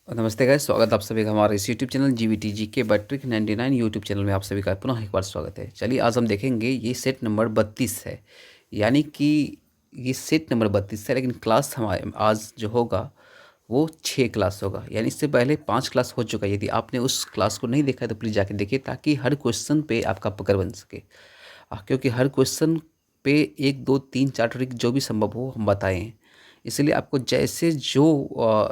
नमस्ते गाइस, स्वागत है आप सभी का हमारे इस यूट्यूब चैनल जीवीटी जी के बैट्रिक 99 यूट्यूब चैनल में आप सभी का पुनः एक बार स्वागत है। चलिए आज हम देखेंगे ये सेट नंबर 32 है, यानी कि ये सेट नंबर 32 है, लेकिन क्लास हमारे आज जो होगा वो 6 क्लास होगा। यानी इससे पहले 5 क्लास हो चुका है। यदि आपने उस क्लास को नहीं देखा है तो प्लीज़ जाके देखिए, ताकि हर क्वेश्चन पे आपका पकड़ बन सके। क्योंकि हर क्वेश्चन पे 1 2 3 4 ट्रिक जो भी संभव हो हम बताएं हैं। इसलिए आपको जैसे जो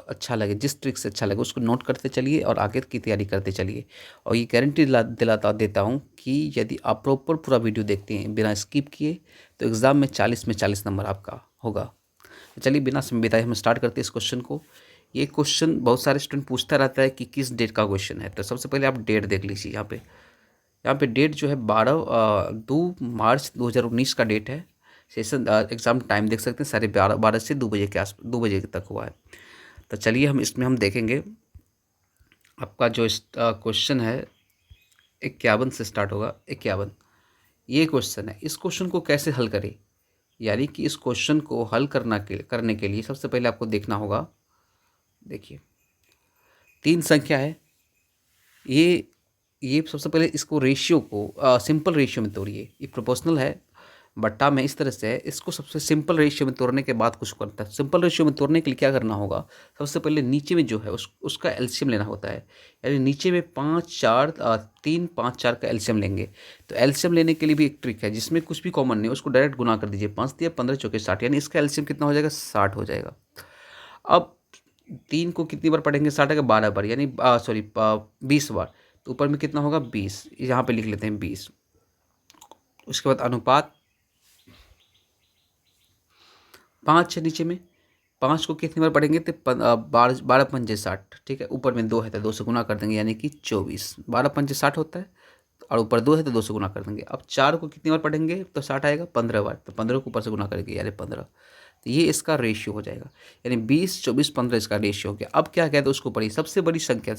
अच्छा लगे, जिस ट्रिक से अच्छा लगे उसको नोट करते चलिए और आगे की तैयारी करते चलिए। और ये गारंटी दिलाता देता हूँ कि यदि आप प्रॉपर पूरा वीडियो देखते हैं बिना स्किप किए तो एग्ज़ाम में 40 में 40 नंबर आपका होगा। तो चलिए बिना समय बिताए हम स्टार्ट करते हैं इस क्वेश्चन को। ये क्वेश्चन बहुत सारे स्टूडेंट पूछता रहता है कि किस डेट का क्वेश्चन है। तो सबसे पहले आप डेट देख लीजिए। यहाँ पे डेट जो है 2 मार्च 2019 का डेट है। सेशन एग्ज़ाम टाइम देख सकते हैं, 12:30 से 2 बजे के 2 बजे तक हुआ है। तो चलिए हम देखेंगे। आपका जो क्वेश्चन है 51 से स्टार्ट होगा। 51 ये क्वेश्चन है। इस क्वेश्चन को कैसे हल करें, यानी कि इस क्वेश्चन को हल करने के लिए सबसे पहले आपको देखना होगा। देखिए 3 संख्या है। ये सबसे पहले इसको रेशियो को सिंपल रेशियो में तोड़िए। ये प्रोपोर्शनल है, बट्टा में इस तरह से है। इसको सबसे सिंपल रेशियो में तोड़ने के बाद कुछ करता है। सिंपल रेशियो में तोड़ने के लिए क्या करना होगा, सबसे पहले नीचे में जो है उसका एलसीएम लेना होता है। यानी नीचे में 3 5 4 का एलसीएम लेंगे। तो एलसीएम लेने के लिए भी एक ट्रिक है, जिसमें कुछ भी कॉमन नहीं, उसको डायरेक्ट गुना कर दीजिए। 5 दिया 15 चौके 60, यानी इसका एलसीएम कितना हो जाएगा, 60 हो जाएगा। अब 3 को कितनी बार पढ़ेंगे, 60 का 12 बार, यानी सॉरी 20 बार। तो ऊपर में कितना होगा, 20। यहाँ पे लिख लेते हैं 20। उसके बाद अनुपात 5 है नीचे में। 5 को कितनी बार पढ़ेंगे तो 12 पंजे 60। ठीक है, ऊपर में 2 है तो 2 से गुना कर देंगे, यानी कि 24। 12 पंजे 60 होता है, और ऊपर 2 है तो 2 से गुना कर देंगे। अब 4 को कितनी बार पढ़ेंगे तो 60 आएगा, 15 बार। तो 15 को ऊपर से गुना करेंगे, यानी 15। तो ये इसका रेशियो हो जाएगा, यानी 20 24 15 इसका रेशियो हो गया। अब क्या कहते हैं उसको पढ़िए। सबसे बड़ी संख्या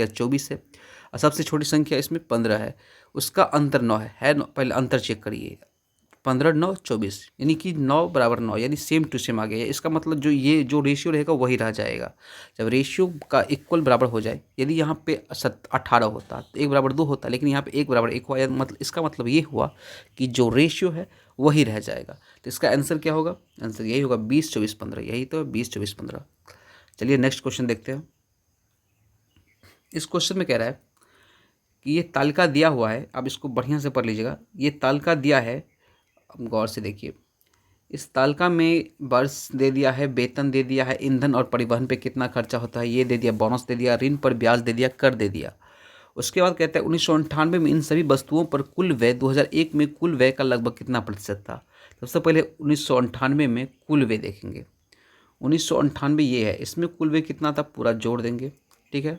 24 है, और सबसे छोटी संख्या इसमें 15 है। उसका अंतर 9 है 9। पहले अंतर चेक करिए। 15 9 24, यानी कि 9 बराबर 9, यानी सेम टू सेम आ गया। इसका मतलब ये जो रेशियो रहेगा वही रह जाएगा। जब रेशियो का इक्वल बराबर हो जाए, यदि यहाँ पे 18 होता तो 1 बराबर 2 होता, लेकिन यहाँ पे 1 बराबर 1 हुआ। मतलब इसका मतलब ये हुआ कि जो रेशियो है वही रह जाएगा। तो इसका आंसर क्या होगा, आंसर यही होगा 20 24 15। यही तो 20 24 15। चलिए नेक्स्ट क्वेश्चन देखते हैं। इस क्वेश्चन में कह रहा है कि ये तालिका दिया हुआ है। अब इसको बढ़िया से पढ़ लीजिएगा। ये तालिका दिया है, अब गौर से देखिए। इस तालिका में वर्ष दे दिया है, वेतन दे दिया है, ईंधन और परिवहन पे कितना खर्चा होता है ये दे दिया, बोनस दे दिया, ऋण पर ब्याज दे दिया, कर दे दिया। उसके बाद कहता है 1998 में इन सभी वस्तुओं पर कुल व्यय 2001 में कुल व्यय का लगभग कितना प्रतिशत था। सबसे पहले 1998 में कुल व्यय देखेंगे। 1998 ये है, इसमें कुल व्यय कितना था पूरा जोड़ देंगे। ठीक है,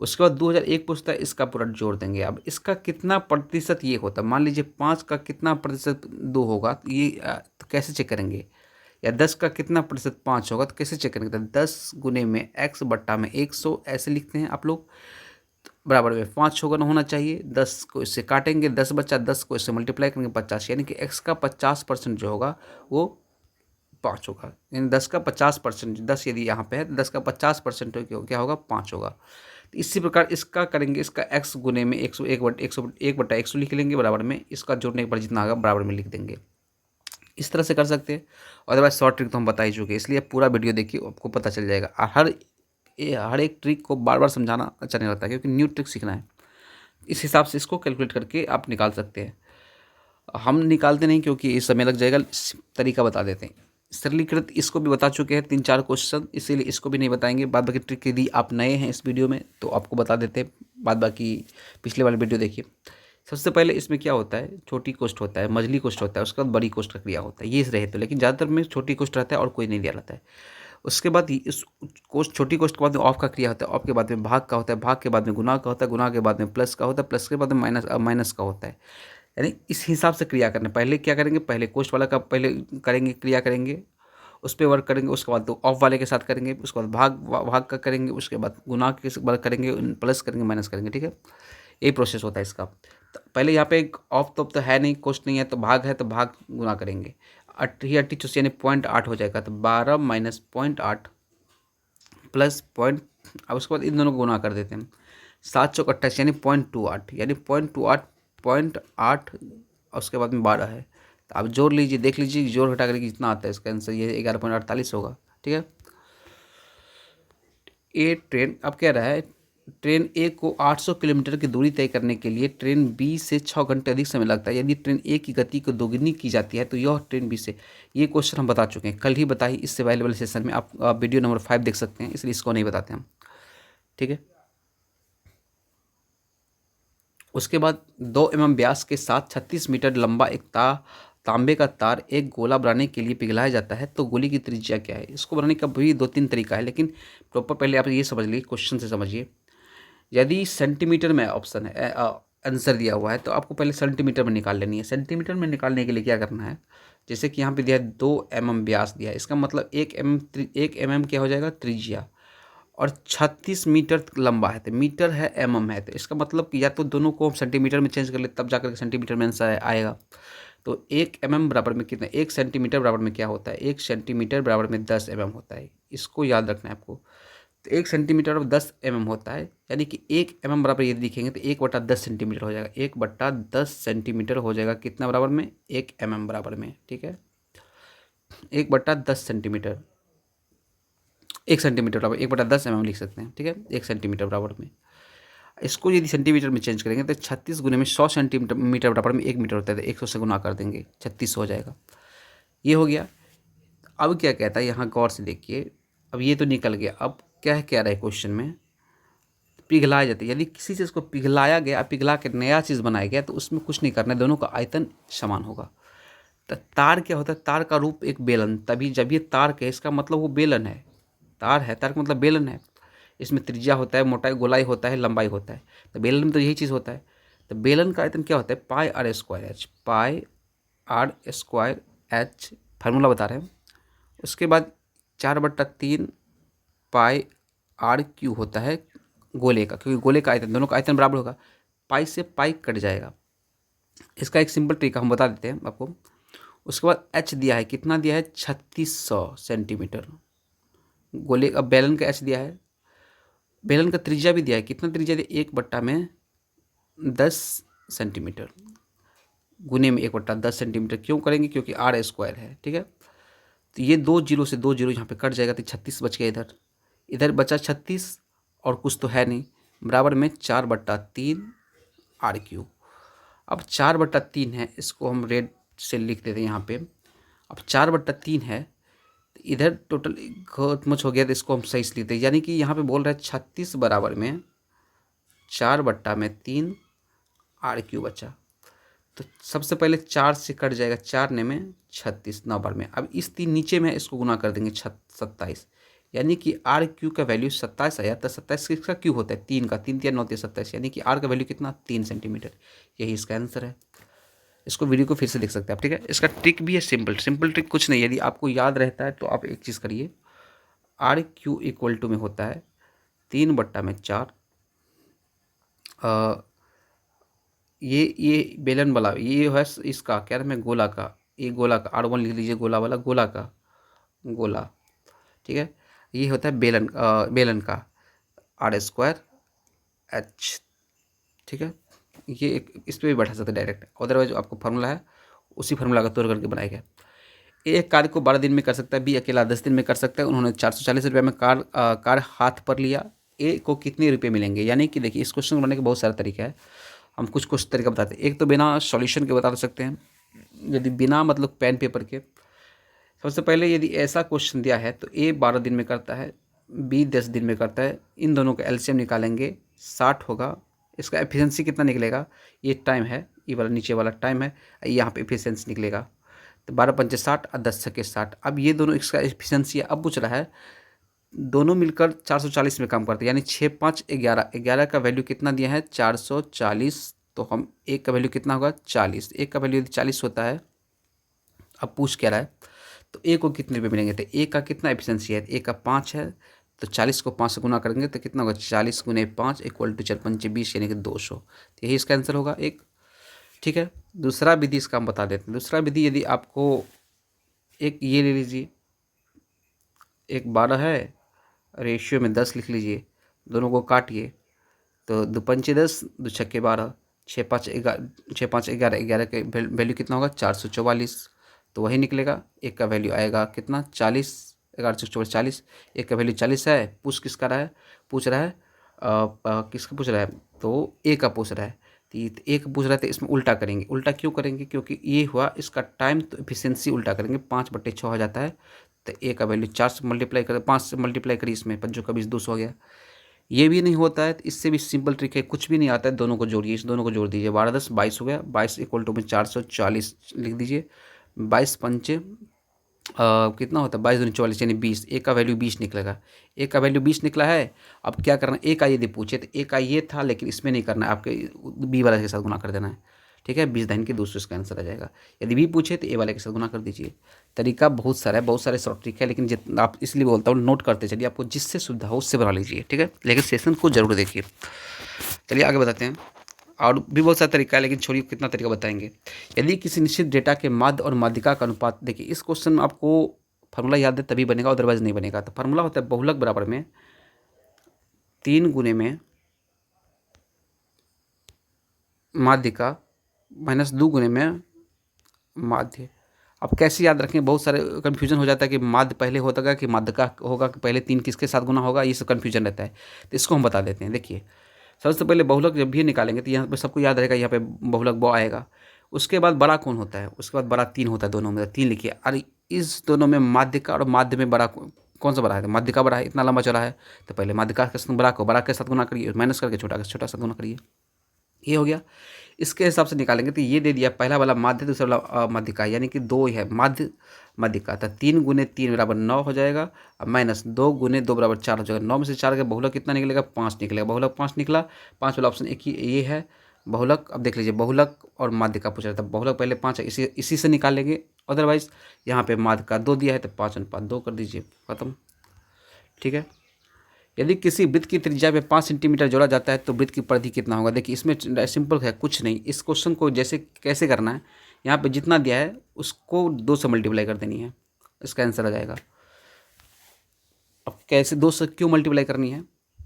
उसके बाद 2001 पूछता है, इसका पूरा जोड़ देंगे। अब इसका कितना प्रतिशत ये होता है, मान लीजिए 5 का कितना प्रतिशत 2 होगा, तो ये तो कैसे चेक करेंगे। या 10 का कितना प्रतिशत 5 होगा तो कैसे चेक करेंगे। तो 10 गुने में x बट्टा में 100 ऐसे लिखते हैं आप लोग। बराबर में 5 होना चाहिए। 10 को इससे काटेंगे, 10 बचा, 10 को इससे मल्टीप्लाई करेंगे 50, यानी कि x का 50% जो होगा वो 5 होगा। यानी 10 का 50%, 10 यदि यहाँ पे है तो 10 का 50% क्या होगा, 5 होगा। तो इसी प्रकार इसका करेंगे। इसका x गुने में 100 लिख लेंगे, बराबर में इसका जोड़ने के बाद जितना होगा बराबर में लिख देंगे। इस तरह से कर सकते हैं। अदरवाइज शॉर्ट ट्रिक तो हम बता ही चुके हैं, इसलिए पूरा वीडियो देखिए, आपको पता चल जाएगा। हर एक ट्रिक को बार बार समझाना अच्छा नहीं लगता, क्योंकि न्यू ट्रिक सीखना है। इस हिसाब से इसको कैलकुलेट करके आप निकाल सकते हैं। हम निकालते नहीं क्योंकि इस समय लग जाएगा, तरीका बता देते हैं। सरलीकृत इसको भी बता चुके हैं 3 4 क्वेश्चन, इसीलिए इसको भी नहीं बताएंगे। बाद बाकी ट्रिक यदि आप नए हैं इस वीडियो में तो आपको बता देते हैं। बाद बाकी पिछले वाले वीडियो देखिए। सबसे पहले इसमें क्या होता है, छोटी कोष्ठ होता है, मझली कोष्ठ होता है, उसके बाद बड़ी कोष्ठ का क्रिया होता है। ये रहे तो, लेकिन ज़्यादातर में छोटी कोष्ठ रहता है और कोई नहीं दिया रहता है। उसके बाद इस कोष्ठ, छोटी कोष्ठ के बाद में ऑफ का क्रिया होता है, ऑफ के बाद में भाग का होता है, भाग के बाद में गुना का होता है, गुना के बाद में प्लस का होता है, प्लस के बाद में माइनस का होता है। यानी इस हिसाब से क्रिया करना। पहले क्या करेंगे, पहले कोष्ठ वाला का पहले करेंगे, क्रिया करेंगे, उस पर वर्क करेंगे। उसके बाद तो ऑफ वाले के साथ करेंगे, उसके बाद भाग का करेंगे, उसके बाद गुना के बाद करेंगे, प्लस करेंगे, माइनस करेंगे। ठीक है, यही प्रोसेस होता है इसका। तो पहले यहाँ पे एक ऑफ तो है नहीं, कोष्ठ नहीं है, तो भाग है तो भाग गुना करेंगे। 80 यानी 0.8 हो जाएगा। तो 12 माइनस 0.8 प्लस अब उसके बाद इन दोनों को गुना कर देते हैं। 7 × 4 = 28 यानी 0.28, यानी 0.8 और उसके बाद में 12 है। तो आप जोड़ लीजिए, देख लीजिए जोड़ घटा करके कितना आता है इसका आंसर, ये 11.48 होगा। ठीक है। ए ट्रेन अब कह रहा है ट्रेन ए को 800 किलोमीटर की दूरी तय करने के लिए ट्रेन बी से 6 घंटे अधिक समय लगता है। यदि ट्रेन ए की गति को दोगुनी की जाती है तो यह ट्रेन बी से, ये क्वेश्चन हम बता चुके हैं, कल ही बताई इससे पहले वाले सेशन में, आप वीडियो नंबर 5 देख सकते हैं, इसलिए इसको नहीं बताते हम। ठीक है। उसके बाद 2 mm व्यास के साथ 36 मीटर लंबा एक तांबे का तार एक गोला बनाने के लिए पिघलाया जाता है, तो गोली की त्रिज्या क्या है। इसको बनाने का भी 2-3 तरीका है, लेकिन प्रॉपर पहले आप ये समझ लीजिए, क्वेश्चन से समझिए। यदि सेंटीमीटर में ऑप्शन है, आंसर दिया हुआ है, तो आपको पहले सेंटीमीटर में निकाल लेनी है। सेंटीमीटर में निकालने के लिए क्या करना है, जैसे कि यहाँ पे दिया है 2 mm व्यास दिया है, इसका मतलब 1 mm क्या हो जाएगा, त्रिज्या, और 36 मीटर लंबा है, तो मीटर है mm है, तो इसका मतलब कि या तो दोनों को हम सेंटीमीटर में चेंज कर ले, तब जाकर के सेंटीमीटर में आंसर आएगा। तो 1 mm बराबर में कितना, 1 सेंटीमीटर बराबर में क्या होता है, 1 सेंटीमीटर बराबर में 10 mm होता है, इसको याद रखना है आपको। तो 1 सेंटीमीटर और 10 mm होता है, यानी कि 1 mm बराबर यदि लिखेंगे तो 1/10 सेंटीमीटर हो जाएगा, 1/10 सेंटीमीटर हो जाएगा कितना बराबर में, 1 mm बराबर में। ठीक है। 1/10 सेंटीमीटर, 1 सेंटीमीटर बराबर 1/10 mm लिख सकते हैं। ठीक है। 1 सेंटीमीटर बराबर में, इसको यदि सेंटीमीटर में चेंज करेंगे तो 36 गुने में 100 सेंटीमीटर बराबर में 1 मीटर होता है, तो 100 से गुना कर देंगे, 36 हो जाएगा। ये हो गया। अब क्या कहता है, यहाँ गौर से देखिए, अब ये तो निकल गया। अब क्या कह रहा है क्वेश्चन में, पिघलाया जाता है, यदि किसी चीज़ को पिघलाया गया, पिघला के नया चीज़ बनाया गया, तो उसमें कुछ नहीं करना है, दोनों का आयतन समान होगा। तो तार क्या होता है, तार का रूप एक बेलन, तभी जब ये तार के, इसका मतलब वो बेलन है, तार है, तार का मतलब बेलन है। इसमें त्रिज्या होता है, मोटाई, गोलाई होता है, लंबाई होता है, तो बेलन में तो यही चीज़ होता है। तो बेलन का आयतन क्या होता है, πr²h, πr²h, फार्मूला बता रहे हैं। उसके बाद 4/3 πr³ होता है गोले का, क्योंकि गोले का आयतन, दोनों का आयतन बराबर होगा, पाई से पाई कट जाएगा। इसका एक सिंपल तरीका हम बता देते हैं आपको। उसके बाद h दिया है, कितना दिया है, 3600 सेंटीमीटर गोले का, बेलन का h दिया है, बेलन का त्रिज्या भी दिया है, कितना त्रिज्या दिया, 1/10 सेंटीमीटर, गुने में 1/10 सेंटीमीटर क्यों करेंगे, क्योंकि r² है। ठीक है। तो ये 2 जीरो से 2 जीरो यहाँ पे कट जाएगा, तो 36 बच गया, इधर इधर बचा 36 और कुछ तो है नहीं, बराबर में 4/3 r³। अब 4/3 है, इसको हम रेड से लिख देते हैं यहाँ पे। अब 4/3 है, तो इधर टोटल मच हो गया, तो इसको हम सही से लिखते हैं, यानी कि यहाँ पे बोल रहा है 36 बराबर में 4/3 r³ बचा। तो सबसे पहले 4 से कट जाएगा, 4 ने में 36, 9 बार में। अब इस 3 नीचे में इसको गुना कर देंगे, 27, यानी कि r³ का वैल्यू 27 आया। तो 27 किसका क्यों होता है, 3 का, 3×3 = 9, 27, यानी कि r का वैल्यू कितना, 3 सेंटीमीटर। यही इसका आंसर है। इसको वीडियो को फिर से देख सकते हैं आप। ठीक है। इसका ट्रिक भी है, सिंपल ट्रिक कुछ नहीं, यदि आपको याद रहता है तो आप एक चीज़ करिए, r³ में होता है 3/4, ये बेलन वाला, ये है इसका क्या नाम है, गोला का, ये गोला का r1 लिख लीजिए, गोला वाला, गोला का, गोला। ठीक है। ये होता है बेलन का r²h। ठीक है। ये इस पर भी बैठा सकते हैं डायरेक्ट, अदरवाइज आपको फार्मूला है, उसी फार्मूला का तोड़ करके बनाया गया। एक कार्य को 12 दिन में कर सकता है, बी अकेला 10 दिन में कर सकता है। उन्होंने 440 रुपये में कार हाथ पर लिया, ए को कितने रुपये मिलेंगे। यानी कि देखिए, इस क्वेश्चन बनाने के बहुत सारे तरीके हैं, हम कुछ तरीका बताते हैं। एक तो बिना सॉल्यूशन के बता सकते हैं, यदि बिना मतलब पेन पेपर के। सबसे पहले यदि ऐसा क्वेश्चन दिया है तो ए 12 दिन में करता है, बी 10 दिन में करता है, इन दोनों का एलसीएम निकालेंगे, 60 होगा। इसका एफिशिएंसी कितना निकलेगा, ये टाइम है, ये वाला नीचे वाला टाइम है, यहाँ पे एफिशिएंसी निकलेगा, तो 12×5 = 60 और 10×6 = 60। अब ये दोनों इसका एफिशिएंसी अब पूछ रहा है, दोनों मिलकर 440 में काम करते हैं, यानी 6×5 = 11, 11 का वैल्यू कितना दिया है, 440। तो हम एक का वैल्यू कितना होगा, 40, एक का वैल्यू यदि 40 होता है, अब पूछ क्या रहा है, तो ए को कितने रुपये मिलेंगे। तो ए का कितना एफिशिएंसी है, ए का 5 है, तो 40 को 5 से गुना करेंगे तो कितना होगा, 40 × 5 = 4×5 = 20, यानी कि 200। तो यही इसका आंसर होगा एक। ठीक है। दूसरा विधि इसका हम बता देते हैं। दूसरा विधि, यदि आपको एक ये ले लीजिए, एक 12 है, रेशियो में 10 लिख लीजिए, दोनों को काटिए तो 2 पंचे 10, 2 छक्के 12, 6 5 11, 6 5 11, 11 के वैल्यू कितना होगा 444, तो वही निकलेगा। एक का वैल्यू आएगा कितना 40, 11 44 40, एक का वैल्यू 40 है। पूछ किसका रहा है, पूछ रहा है किसका पूछ रहा है, तो ए का पूछ रहा है। तो ए का पूछ रहा है तो इसमें उल्टा करेंगे। उल्टा क्यों करेंगे, क्योंकि ये हुआ इसका टाइम, तो एफिशिएंसी उल्टा करेंगे। 5/6 हो जाता है, तो ए का वैल्यू 4 से मल्टीप्लाई करें, 5 से मल्टीप्लाई करिए, इसमें 5 का 20 200 हो गया। ये भी नहीं होता है तो इससे भी सिंपल ट्रिक है, कुछ भी नहीं आता है, दोनों को जोड़िए, इस दोनों को जोड़ दीजिए। 12 10 22 हो गया, 22 इक्वल टू में 440 लिख दीजिए। 22 पंचे कितना होता है 22 दूनी 44 यानी 20। ए का वैल्यू 20 निकलेगा। ए का वैल्यू 20 निकला है। अब क्या करना है, ए का यदि पूछे तो ए का ये था, लेकिन इसमें नहीं करना है, आपके बी वाले के साथ गुना कर देना है। ठीक है, 20 दाइन के 200 इसका आंसर आ जाएगा। यदि बी पूछे तो ए वाले के साथ गुना कर दीजिए। तरीका बहुत सारा है, बहुत सारे शॉर्ट ट्रिक है, लेकिन जितना आप इसलिए बोलता हूँ नोट करते चलिए, आपको जिससे सुविधा हो उससे बना लीजिए। ठीक है, लेकिन सेशन को जरूर देखिए। चलिए आगे बताते हैं। और भी बहुत सारा तरीका है, लेकिन छोड़िए कितना तरीका बताएंगे। यदि किसी निश्चित डेटा के माध्य और माध्यिका का अनुपात, देखिए इस क्वेश्चन में आपको फार्मूला याद है तभी बनेगा, अदरवाइज नहीं बनेगा। तो फार्मूला होता है बहुलक बराबर में 3 गुने में माध्यिका माइनस 2 गुने में माध्य। अब कैसे याद रखें, बहुत सारे कन्फ्यूजन हो जाता है कि माध्य पहले होता है कि माध्यिका होगा, कि पहले 3 किसके साथ गुना होगा, ये सब कन्फ्यूजन रहता है। तो इसको हम बता देते हैं। देखिए सबसे पहले बहुलक जब भी निकालेंगे तो यहाँ पे सबको याद रहेगा, यहाँ पे बहुलक ब आएगा। उसके बाद बड़ा कौन होता है, उसके बाद बड़ा 3 होता है, दोनों में 3 लिखिए। अरे इस दोनों में माध्यिका और माध्य में बड़ा कौन सा बड़ा है, माध्यिका बड़ा है, इतना लंबा चला है, तो पहले माध्यिका के साथ बड़ा के साथ गुना करिए, माइनस करके छोटा साथ गुना करिए। ये हो गया। इसके हिसाब से निकालेंगे तो ये दे दिया, पहला वाला माध्य, दूसरा वाला माध्यिका, यानी कि 2 है माध्य माध्यिका। तो 3 गुने 3 बराबर 9 हो जाएगा, और माइनस 2 गुने 2 बराबर 4 हो जाएगा। 9 में से 4 का बहुलक कितना निकलेगा, 5 निकलेगा। बहुलक 5 निकला, 5 वाला ऑप्शन एक ही ये है बहुलक। अब देख लीजिए बहुलक और माध्यिका पूछ रहा था, बहुलक पहले 5 है, इसी से निकालेंगे। अदरवाइज यहाँ पे माध्यिका 2 दिया है तो 5/2 कर दीजिए, खत्म। ठीक है, यदि किसी वृत्त की त्रिज्या में 5 सेंटीमीटर जोड़ा जाता है तो वृत्त की परिधि कितना होगा। देखिए इसमें सिंपल है, कुछ नहीं। इस क्वेश्चन को जैसे कैसे करना है, यहाँ पे जितना दिया है उसको 2 से मल्टीप्लाई कर देनी है, इसका आंसर आ जाएगा। अब कैसे 2 से क्यों मल्टीप्लाई करनी है,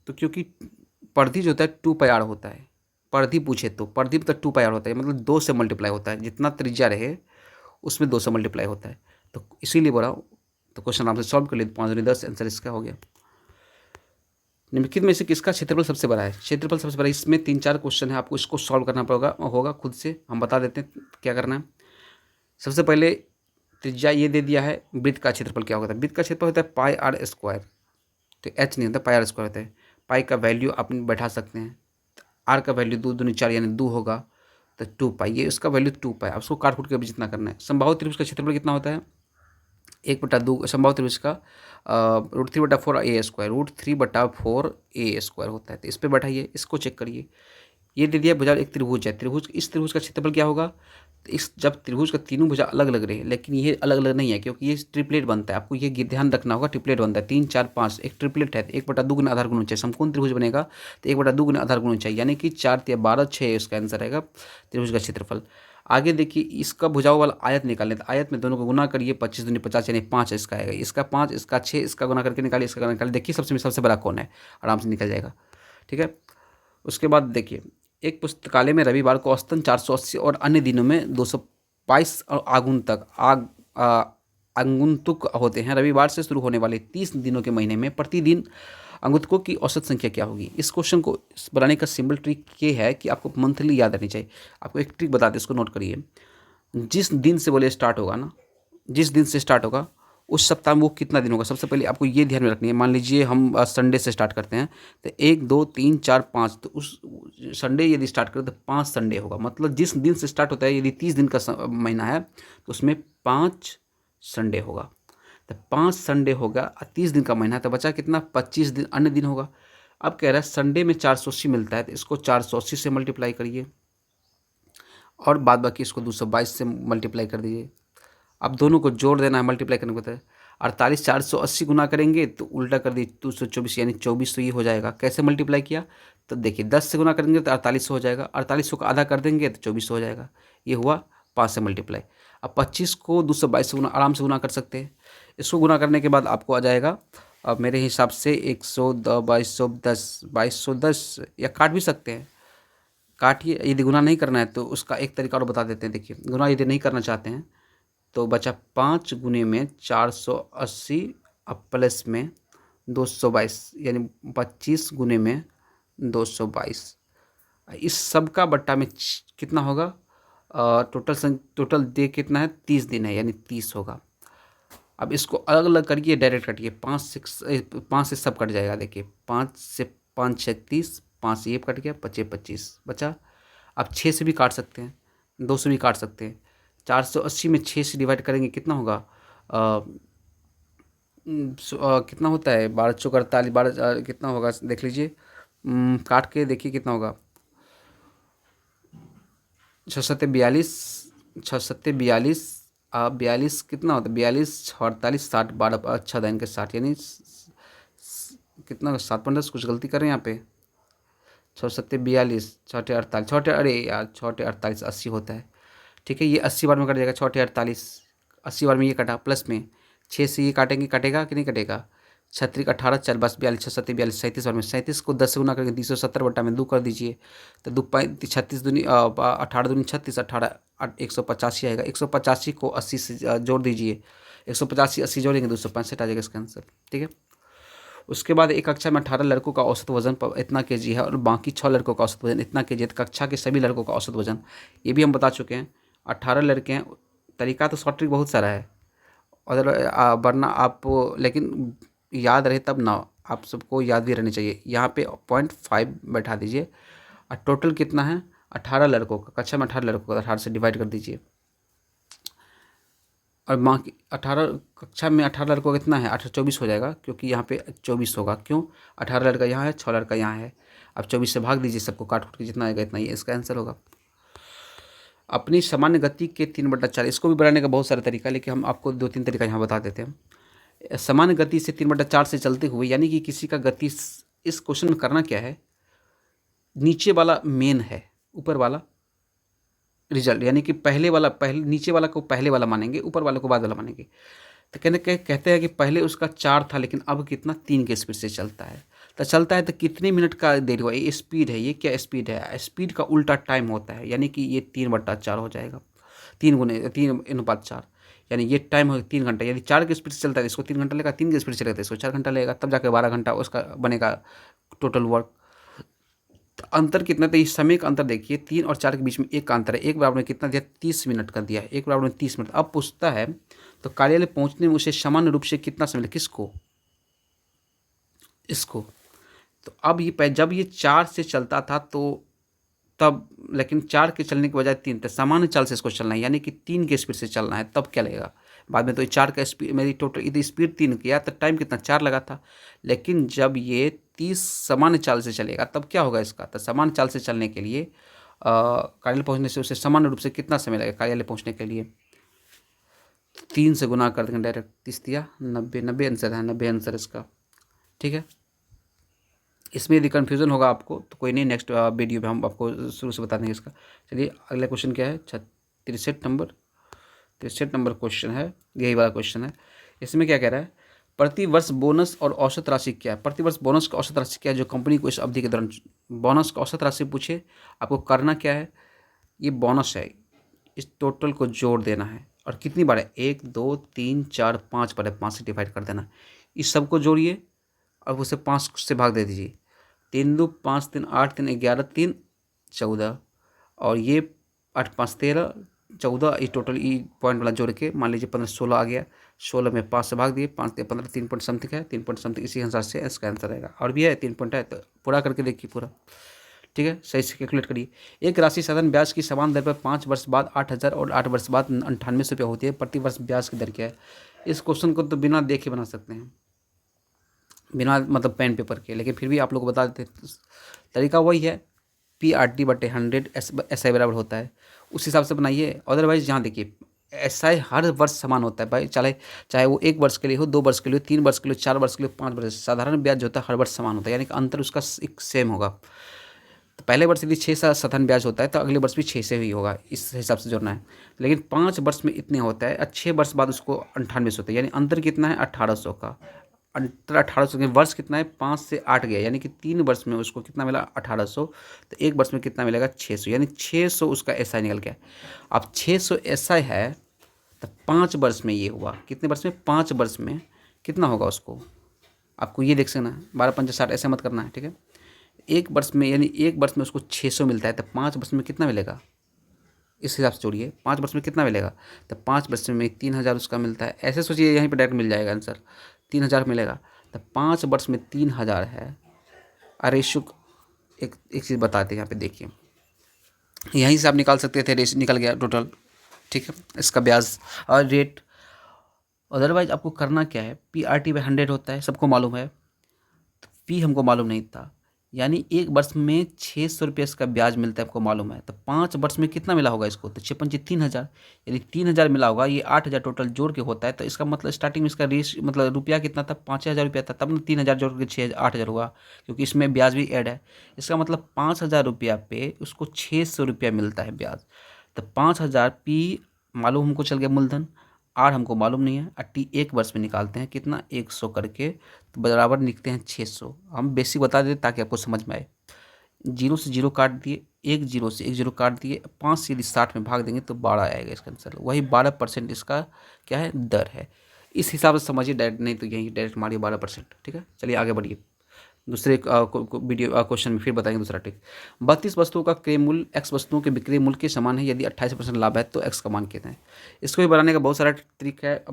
तो क्योंकि परिधि जो होता है 2πr होता है। परिधि पूछे तो परिधि मतलब 2πr होता है, मतलब 2 से मल्टीप्लाई होता है, जितना त्रिज्या रहे उसमें 2 से मल्टीप्लाई होता है, तो इसीलिए बोला। तो क्वेश्चन आराम से सॉल्व कर लिए, 5 दूनी 10 आंसर इसका हो गया। निम्नलिखित में से किसका क्षेत्रफल सबसे बड़ा है, क्षेत्रफल सबसे बड़ा। इसमें 3-4 क्वेश्चन है, आपको इसको सॉल्व करना होगा खुद से। हम बता देते हैं क्या करना है। सबसे पहले त्रिज्या ये दे दिया है, वृत्त का क्षेत्रफल क्या होता है। वृत्त का क्षेत्रफल होता है πr², तो h नहीं होता, πr² होता है। पाई का वैल्यू आप बैठा सकते हैं, आर का वैल्यू 2 दूनी 4 यानी 2 होगा, तो 2π, ये उसका वैल्यू 2π। अब उसको काट फूट के भी जितना करना है। समबाहु त्रिभुज का क्षेत्रफल कितना होता है, 1/2 समबाहु त्रिभुज का √3/4 a², √3/4 a² होता है। तो इस पर बैठाइए, इसको चेक करिए। ये दे दिया भुजा, एक त्रिभुज है, त्रिभुज इस त्रिभुज का क्षेत्रफल क्या होगा। तो इस जब त्रिभुज का तीनों भुजा अलग अलग रहे, लेकिन ये अलग अलग नहीं है, क्योंकि ये ट्रिपलेट बनता है, आपको ये ध्यान रखना होगा। ट्रिपलेट बनता है 3 4 5, एक ट्रिपलेट है, तो 1/2 गुना आधार गुण ऊंचाई। समकोण त्रिभुज बनेगा तो 1/2 गुना आधार गुण ऊंचाई, यानी कि 4 × 12 6 इसका आंसर रहेगा त्रिभुज का क्षेत्रफल। आगे देखिए इसका भुजाओं वाला आयत निकालें, तो आयत में दोनों को गुना करिए, 25 दूनी 50 यानी 5 इसका आएगा। इसका 5, इसका 6, इसका गुना करके निकालिए, इसका गुना निकालिए। देखिए सबसे बड़ा कौन है, आराम से निकल जाएगा। ठीक है, उसके बाद देखिए एक पुस्तकालय में रविवार को औसतन 480 और अन्य दिनों में 222 और आगुंतुक होते हैं। रविवार से शुरू होने वाले 30 दिनों के महीने में प्रतिदिन आगंतुकों की औसत संख्या क्या होगी। इस क्वेश्चन को बनाने का सिंपल ट्रिक ये है कि आपको मंथली याद रहनी चाहिए। आपको एक ट्रिक बताते, इसको नोट करिए। जिस दिन से बोले स्टार्ट होगा ना, जिस दिन से स्टार्ट होगा उस सप्ताह में वो कितना दिन होगा। सबसे पहले आपको ये ध्यान में रखनी है। मान लीजिए हम संडे से स्टार्ट करते हैं, तो 1 2 3 4 5, तो उस संडे यदि स्टार्ट करें तो 5 संडे होगा। मतलब जिस दिन से स्टार्ट होता है, यदि 30 दिन का महीना है तो उसमें 5 संडे होगा। तो 5 संडे होगा, 30 दिन का महीना है, तो बचा कितना, 25 दिन अन्य दिन होगा। अब कह रहा है संडे में 480 मिलता है, तो इसको 480 से मल्टीप्लाई करिए, और बाद बाकी इसको 222 से मल्टीप्लाई कर दीजिए। अब दोनों को जोड़ देना है, मल्टीप्लाई करने को होता है। 48 480 गुना करेंगे तो उल्टा कर दी 224 यानी 2400 ये हो जाएगा। कैसे मल्टीप्लाई किया, तो देखिए 10 से गुना करेंगे तो 4800 हो जाएगा, 4800 का आधा कर देंगे तो 2400 हो जाएगा। ये हुआ 5 से मल्टीप्लाई। अब 25 को 222 से गुना आराम से गुना कर सकते हैं। इसको गुना करने के बाद आपको आ जाएगा अब मेरे हिसाब से 2210 या काट भी सकते हैं। काटिए, यदि गुना नहीं करना है तो उसका एक तरीका और बता देते हैं। देखिए, गुना यदि नहीं करना चाहते हैं तो बचा 5 गुने में 480 अब प्लस में 222, यानी 25 गुने में 222। इस सब का बट्टा में कितना होगा? टोटल डे कितना है? 30 दिन है, यानी 30 होगा। अब इसको अलग अलग करिए, डायरेक्ट कटिए। 5 से सब कट जाएगा। देखिए, 5 से 5 36, 5 से ये कट गया, 25 25 बचा। अब 6 से भी काट सकते हैं, 2 से भी काट सकते हैं। 480 में 6 से डिवाइड करेंगे, कितना होगा? कितना होता है? 12 चौक 48, 12 कितना होगा देख लीजिए। काट के देखिए कितना होगा। 6 सत्ते 42, 6 सत्ते 42, 42 कितना होता है? 42 48 60, 12 अच्छा था इनके 60, यानी कितना? 7 कुछ गलती कर रहे हैं यहाँ पे। 6 सत्ते 42, 6 48, 6 अरे यार 6 48 80 होता है। ठीक है, ये 80 बार में कट जाएगा। 6 48, 80 बार में ये कटा, प्लस में 6 से ये काटेंगे, कटेगा कि नहीं कटेगा? 36 18 4 बस 42, 6 7 42, 37 बार में 37 को 10 से गुना करके 370 बटा में 2 कर दीजिए। तो 2 36 दूनी 18 दूनी 36, 18 185 आएगा। 185 को 80 से जोड़ दीजिए। 185 80 जोड़ेंगे 265 आ जाएगा इसका आंसर। ठीक है, उसके बाद एक कक्षा में 18 लड़कों का औसत वजन इतना केजी है और बाकी 6 लड़कों का औसत वजन इतना केजी है। तो कक्षा के सभी लड़कों का औसत वजन ये भी हम बता चुके हैं। 18 लड़के हैं। तरीका तो शॉर्ट ट्रिक बहुत सारा है, और वरना आप, लेकिन याद रहे तब ना, आप सबको याद भी रहनी चाहिए। यहाँ पे 0.5 बैठा दीजिए और टोटल कितना है? 18 लड़कों का, कक्षा में 18 लड़कों का 18 से डिवाइड कर दीजिए। और बाकी 18 कक्षा में 18 लड़कों का कितना है? 18 24 हो जाएगा, क्योंकि यहाँ पे 24 होगा। क्यों? 18 लड़का यहाँ है, 6 लड़का यहाँ है। अब 24 से भाग दीजिए सबको, काट के जितना आएगा इतना ही इसका आंसर होगा। अपनी सामान्य गति के 3/4, इसको भी बनाने का बहुत सारा तरीका है, लेकिन हम आपको 2-3 तरीका यहाँ बता देते हैं। सामान्य गति से 3/4 से चलते हुए, यानी कि किसी का गति, इस क्वेश्चन में करना क्या है? नीचे वाला मेन है, ऊपर वाला रिजल्ट, यानी कि पहले वाला नीचे वाला को पहले वाला मानेंगे, ऊपर वाले को बाद वाला मानेंगे। तो कहते हैं कि पहले उसका 4 था, लेकिन अब कितना? 3 के स्पीड से चलता है। तो चलता है तो कितने मिनट का देरी हुआ? ये स्पीड है। ये क्या स्पीड है? स्पीड का उल्टा टाइम होता है, यानी कि ये 3/4 हो जाएगा। 3 × 4, यानी ये टाइम हो 3 घंटा। यदि 4 की स्पीड से चलता है इसको 3 घंटा लगेगा, 3 की स्पीड से चलेगा तो इसको 4 घंटा लगेगा, तब जाकर 12 घंटा उसका बनेगा टोटल वर्क। तो अंतर कितना? तो इस समय का अंतर देखिए, 3 और 4 के बीच में 1 का अंतर है। एक बराबर में कितना दिया? 30 मिनट का दिया है। 1 बराबर में 30 मिनट। अब पूछता है तो कार्यालय पहुंचने में उसे सामान्य रूप से कितना समय लगे? किसको? इसको। तो अब ये जब ये 4 से चलता था तो तब, लेकिन 4 के चलने के बजाय 3, तो सामान्य चाल से इसको चलना है, यानी कि 3 के स्पीड से चलना है, तब क्या लगेगा? बाद में तो 4 का स्पीड, मेरी टोटल यदि स्पीड 3 किया तो टाइम कितना? 4 लगा था। लेकिन जब ये 30 सामान्य चाल से चलेगा तब क्या होगा इसका? तो सामान्य चाल से चलने के लिए कार्यालय पहुंचने से उसे सामान्य रूप से कितना समय लगेगा कार्यालय पहुंचने के लिए? 3 से गुना कर देंगे डायरेक्ट। 30 दिया 90, 90 आंसर है, 90 आंसर इसका। ठीक है, इसमें यदि कन्फ्यूज़न होगा आपको तो कोई नहीं, नेक्स्ट वीडियो में हम आपको शुरू से बता देंगे इसका। चलिए अगला क्वेश्चन क्या है? 63 नंबर क्वेश्चन है, यही वाला क्वेश्चन है। इसमें क्या कह रहा है? प्रतिवर्ष बोनस और औसत राशि क्या है? प्रतिवर्ष बोनस का औसत राशि क्या है जो कंपनी को इस अवधि के दौरान बोनस का औसत राशि पूछे, आपको करना क्या है? ये बोनस है, इस टोटल को जोड़ देना है। और कितनी बार है? 1 2 3 4 5 बार है, 5 से डिवाइड कर देना। इस सब को जोड़िए और उसे 5 से भाग दे दीजिए। 3 2 5 3 8 3 11 3 14, और ये 8 5 13 14, ये टोटल ई पॉइंट वाला जोड़ के मान लीजिए 15 16 आ गया। 16 में 5 से भाग दिए, 5 15 3 पॉइंट समथिंग है, 3 पॉइंट समथिंग, इसी अनुसार से इसका आंसर रहेगा। और भी है 3 पॉइंट है, तो पूरा करके देखिए पूरा। ठीक है, सही से कैलकुलेट करिए। एक राशि साधारण ब्याज की समान दर पर 5 वर्ष बाद 8,000 और 8 वर्ष बाद 98 रुपये होती है। प्रति वर्ष ब्याज की दर क्या है? इस क्वेश्चन को तो बिना देखे बना सकते हैं, बिना मतलब पेन पेपर के, लेकिन फिर भी आप लोग को बता देते हैं। तरीका वही है, PRT/100 SI बराबर होता है, उस हिसाब से बनाइए। अदरवाइज यहाँ देखिए, SI हर वर्ष समान होता है भाई, चाहे वो 1 वर्ष के लिए हो, 2 वर्ष के लिए हो, 3 वर्ष के लिए, 4 वर्ष के लिए, 5 वर्ष। साधारण ब्याज जो होता है हर वर्ष समान होता है, यानी कि अंतर उसका एक सेम होगा। तो पहले वर्ष यदि 6 साधारण ब्याज होता है तो अगले वर्ष भी 6 से ही होगा, इस हिसाब से जोड़ना है। लेकिन 5 वर्ष में इतने होता है और 6 वर्ष बाद उसको 98 होता है, यानी अंतर कितना है? 1800 का। अंतर 1800 के वर्ष कितना है, 5 से 8 गया, यानी कि 3 वर्ष में उसको कितना मिला 1800, तो एक वर्ष में कितना मिलेगा 600, यानी 600 उसका एसआई निकल गया। अब 600 एसआई है तो 5 वर्ष में ये हुआ, कितने वर्ष में, 5 वर्ष में कितना होगा उसको, आपको ये देख सकना है, 12 पंचे 60 ऐसे मत करना है, ठीक है। एक वर्ष में, यानी एक वर्ष में उसको 600 मिलता है, तो 5 वर्ष में कितना मिलेगा, इस हिसाब से जोड़िए, 5 वर्ष में कितना मिलेगा, तो 5 वर्ष में 3000 उसका मिलता है, ऐसे सोचिए यहीं पर डायरेक्ट मिल जाएगा आंसर, 3000 मिलेगा। तो 5 वर्ष में 3000 है। अरे शुक, एक चीज़ बताते हैं यहाँ पे देखिए, यहीं से आप निकाल सकते थे, रेस निकल गया टोटल, ठीक है, इसका ब्याज और रेट। अदरवाइज आपको करना क्या है, PRT/100 होता है, सबको मालूम है, तो पी हमको मालूम नहीं था, यानी एक वर्ष में 600 रुपये इसका ब्याज मिलता है, आपको मालूम है, तो 5 वर्ष में कितना मिला होगा इसको, तो 6×5 3000, यानी 3000 मिला होगा, ये 8000 टोटल जोड़ के होता है, तो इसका मतलब स्टार्टिंग में इसका रेस मतलब रुपया कितना था, 5000 रुपया था, तब ना 3000 जोड़ के 8000 हुआ, क्योंकि इसमें ब्याज भी ऐड है। इसका मतलब 5000 रुपया पे उसको 600 रुपया मिलता है ब्याज। तो 5000 पी मालूम हमको चल गया मूलधन, आर हमको मालूम नहीं है, और टी एक वर्ष में निकालते हैं कितना 100 करके, तो बराबर लिखते हैं 600। हम बेसिक बता देते ताकि आपको समझ में आए। 0 से 0 काट दिए, 1 0 से 1 0 काट दिए, 5 से यदि 60 में भाग देंगे तो 12 आएगा इसका आंसर, वही 12% इसका क्या है, दर है। इस हिसाब से समझिए डायरेक्ट, नहीं तो यही डायरेक्ट मारिए 12%, ठीक है। चलिए आगे बढ़िए, दूसरे वीडियो क्वेश्चन में फिर बताएंगे दूसरा ट्रिक। 32 वस्तुओं का क्रय मूल्य x वस्तुओं के विक्रय मूल्य के समान है, यदि 28% लाभ है तो x का मान कितना है। इसको भी बनाने का बहुत सारा तरीका है।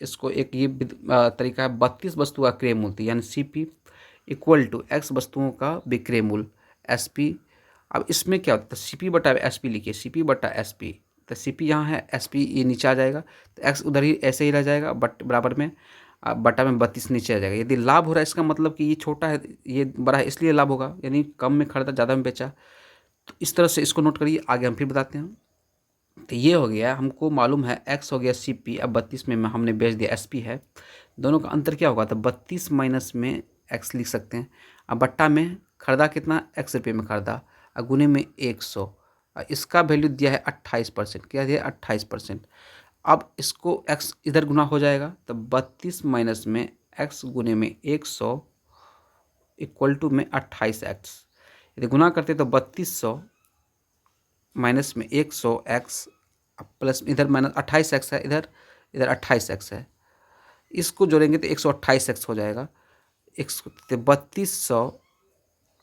इसको एक ये तरीका है, 32 वस्तु का क्रय मूल्य यानी CP इक्वल टू x वस्तुओं का विक्रय मूल्य SP। अब इसमें क्या होता है, CP/SP लिखिए, CP/SP, तो CP यहाँ है, SP ये नीचे आ जाएगा, तो x उधर ही ऐसे ही रह जाएगा, बट बराबर में बटा में 32 नीचे आ जाएगा। यदि लाभ हो रहा है इसका मतलब कि ये छोटा है ये बड़ा है, इसलिए लाभ होगा, यानी कम में खरीदा ज़्यादा में बेचा। तो इस तरह से इसको नोट करिए, आगे हम फिर बताते हैं। तो ये हो गया, हमको मालूम है x हो गया CP, अब 32 में हमने बेच दिया SP है, दोनों का अंतर क्या होगा, तो 32 माइनस में x लिख सकते हैं। अब बट्टा में खरीदा कितना, x रुपये में खरीदा, और गुने में 100, इसका वैल्यू दिया है 28%, क्या दिया है 28%। अब इसको x इधर गुना हो जाएगा, तो 32 माइनस में x गुने में 100 इक्वल टू में 28x। यदि गुना करते तो 3200 माइनस में 100x प्लस इधर माइनस 28x है, इधर 28x है, इसको जोड़ेंगे तो 128x हो जाएगा। 3200